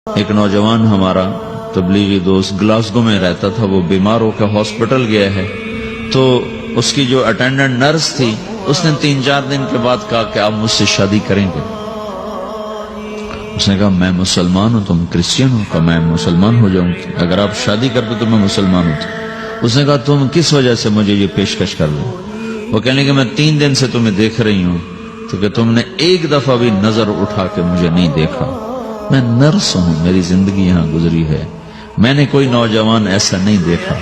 ایک نوجوان ہمارا تبلیغی دوست گلاسگو میں رہتا تھا، وہ بیمار ہو کے ہاسپٹل گیا ہے، تو اس کی جو اٹینڈنٹ نرس تھی اس نے 3-4 دن کے بعد کہا کہ آپ مجھ سے شادی کریں گے؟ اس نے کہا میں مسلمان ہوں، تم کرسچن ہو؟ کہا میں مسلمان ہو جاؤں گی، اگر آپ شادی کر دو تو میں مسلمان ہوں۔ اس نے کہا تم کس وجہ سے مجھے یہ پیشکش کر دو؟ وہ کہنے کہ میں 3 دن سے تمہیں دیکھ رہی ہوں تو کہ تم نے ایک دفعہ بھی نظر اٹھا کے مجھے نہیں دیکھا، میں نرس ہوں، میری زندگی یہاں گزری ہے، میں نے کوئی نوجوان ایسا نہیں دیکھا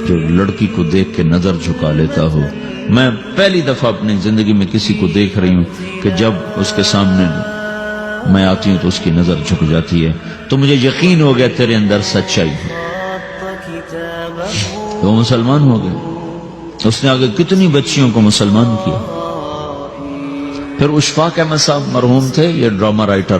جو لڑکی کو دیکھ کے نظر جھکا لیتا ہو، میں پہلی دفعہ اپنی زندگی میں کسی کو دیکھ رہی ہوں کہ جب اس کے سامنے میں آتی ہوں تو اس کی نظر جھک جاتی ہے، تو مجھے یقین ہو گیا تیرے اندر سچائی ہے۔ تو مسلمان ہو گئے۔ اس نے آگے کتنی بچیوں کو مسلمان کیا۔ پھر اشفاق احمد صاحب مرحوم تھے، یہ ڈرامہ رائٹر،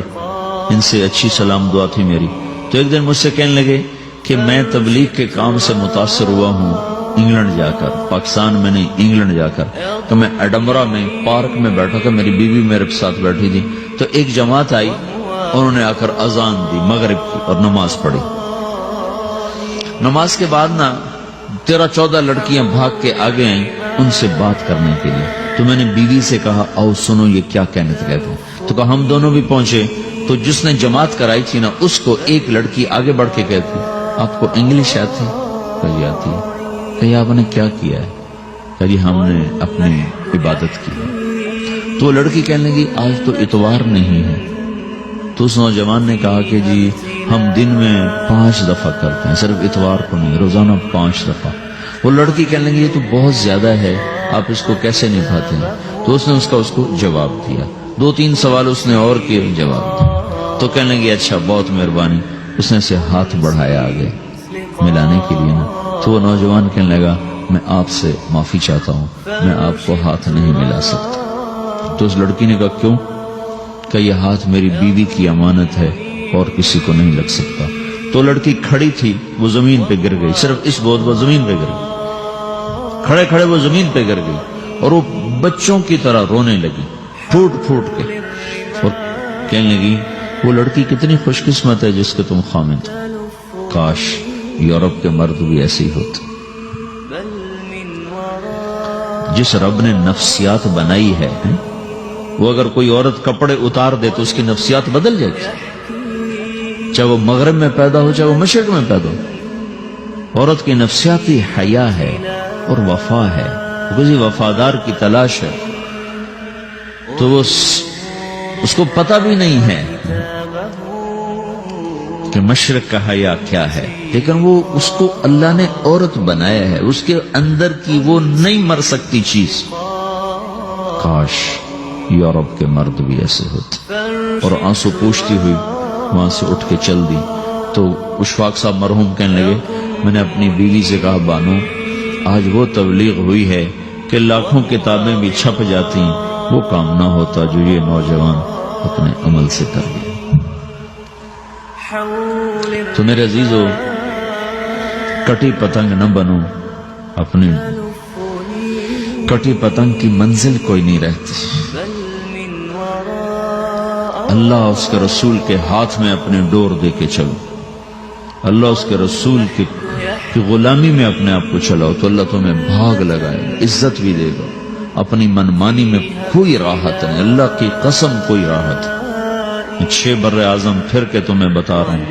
ان سے اچھی سلام دعا تھی میری، تو ایک دن مجھ سے کہنے لگے کہ میں تبلیغ کے کام سے متاثر ہوا ہوں انگلینڈ جا کر، پاکستان میں نہیں، انگلینڈ جا کر۔ تو میں ایڈنبرا میں پارک میں بیٹھا تھا، میری بیوی میرے ساتھ بیٹھی تھی، تو ایک جماعت آئی، انہوں نے آ کر اذان دی مغرب کی اور نماز پڑھی۔ نماز کے بعد 13-14 لڑکیاں بھاگ کے آگے آئیں ان سے بات کرنے کے لیے، تو میں نے بیوی سے کہا آؤ سنو یہ کیا کہنے کہتے ہیں، تو کہا ہم دونوں بھی پہنچے، تو جس نے جماعت کرائی تھی اس کو ایک لڑکی آگے بڑھ کے کہتی آپ کو انگلش آتی؟ کہی آتی ہے۔ کہی آپ نے کیا کیا ہے؟ کہی ہم نے اپنی عبادت کی۔ تو لڑکی کہنے لگی آج تو اتوار نہیں ہے، تو اس نوجوان نے کہا کہ جی ہم دن میں 5 دفعہ کرتے ہیں، صرف اتوار کو نہیں، روزانہ 5 دفعہ۔ وہ لڑکی کہنے لگی یہ تو بہت زیادہ ہے، آپ اس کو کیسے نبھاتے ہیں؟ تو اس نے اس کو جواب دیا، 2-3 سوال اس نے اور کیے، جواب دیا۔ تو کہنے لگی اچھا بہت مہربانی، اس نے سے ہاتھ بڑھایا آگے ملانے کے لیے تو وہ نوجوان کہنے لگا میں آپ سے معافی چاہتا ہوں، میں آپ کو ہاتھ نہیں ملا سکتا۔ تو اس لڑکی نے کہا کیوں؟ کہ یہ ہاتھ میری بیوی کی امانت ہے اور کسی کو نہیں لگ سکتا۔ تو لڑکی کھڑی تھی، وہ زمین پہ گر گئی، صرف اس بہت وہ زمین پہ گر گئی، کھڑے کھڑے وہ زمین پہ گر گئی اور وہ بچوں کی طرح رونے لگی پھوٹ پھوٹ کے، اور کہنے لگی وہ لڑکی کتنی خوش قسمت ہے جس کے تم خامد، کاش یورپ کے مرد بھی ایسے ہی ہوتے۔ جس رب نے نفسیات بنائی ہے وہ اگر کوئی عورت کپڑے اتار دے تو اس کی نفسیات بدل جاتی، چاہے وہ مغرب میں پیدا ہو چاہے وہ مشرق میں پیدا ہو۔ عورت کی نفسیاتی حیا ہے اور وفا ہے، کسی وفادار کی تلاش ہے، تو وہ اس کو پتہ بھی نہیں ہے کہ مشرق کا حیا کیا ہے، لیکن وہ اس کو اللہ نے عورت بنایا ہے، اس کے اندر کی وہ نہیں مر سکتی چیز۔ کاش یورپ کے مرد بھی ایسے ہوتے۔ اور آنسو پوچھتی ہوئی وہاں سے اٹھ کے چل دی۔ تو اشفاق صاحب مرحوم کہنے لگے میں نے اپنی بیوی سے کہا بانو آج وہ تبلیغ ہوئی ہے کہ لاکھوں کتابیں بھی چھپ جاتی، وہ کام نہ ہوتا جو یہ نوجوان اپنے عمل سے کر لیا۔ تو میرے عزیزو کٹی پتنگ نہ بنو، اپنی کٹی پتنگ کی منزل کوئی نہیں رہتی۔ اللہ اس کے رسول کے ہاتھ میں اپنے ڈور دے کے چلو، اللہ اس کے رسول کی غلامی میں اپنے آپ کو چلاؤ تو اللہ تمہیں بھاگ لگائے گا، عزت بھی دے گا۔ اپنی منمانی میں کوئی راحت نہیں، اللہ کی قسم کوئی راحت نہیں۔ 6 بر اعظم پھر کے تمہیں بتا رہا ہوں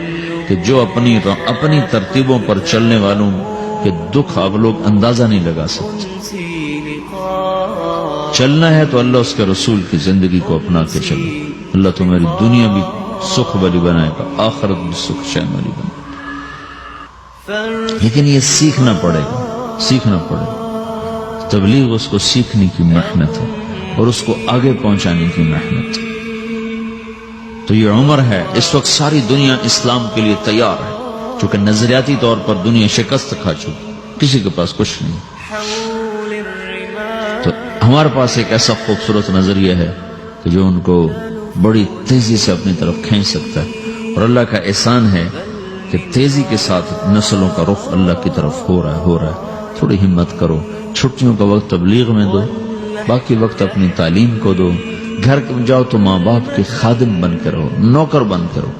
کہ جو اپنی ترتیبوں پر چلنے والوں کے دکھ آپ لوگ اندازہ نہیں لگا سکتے۔ چلنا ہے تو اللہ اس کے رسول کی زندگی کو اپنا کے چلو، اللہ تمہاری دنیا بھی سکھ والی بنائے گا، آخرت بھی سکھ چین والی بنائے گا۔ لیکن یہ سیکھنا پڑے گا، سیکھنا پڑے گا۔ تبلیغ اس کو سیکھنے کی محنت ہے اور اس کو آگے پہنچانے کی محنت ہے۔ تو یہ عمر ہے، اس وقت ساری دنیا اسلام کے لیے تیار ہے، چونکہ نظریاتی طور پر دنیا شکست کھا چکی، کسی کے پاس کچھ نہیں۔ تو ہمارے پاس ایک ایسا خوبصورت نظریہ ہے کہ جو ان کو بڑی تیزی سے اپنی طرف کھینچ سکتا ہے، اور اللہ کا احسان ہے کہ تیزی کے ساتھ نسلوں کا رخ اللہ کی طرف ہو رہا ہے۔ تھوڑی ہمت کرو، چھٹیوں کا وقت تبلیغ میں دو، باقی وقت اپنی تعلیم کو دو، گھر جاؤ تو ماں باپ کے خادم بن کے رہو، نوکر بن کے رہو۔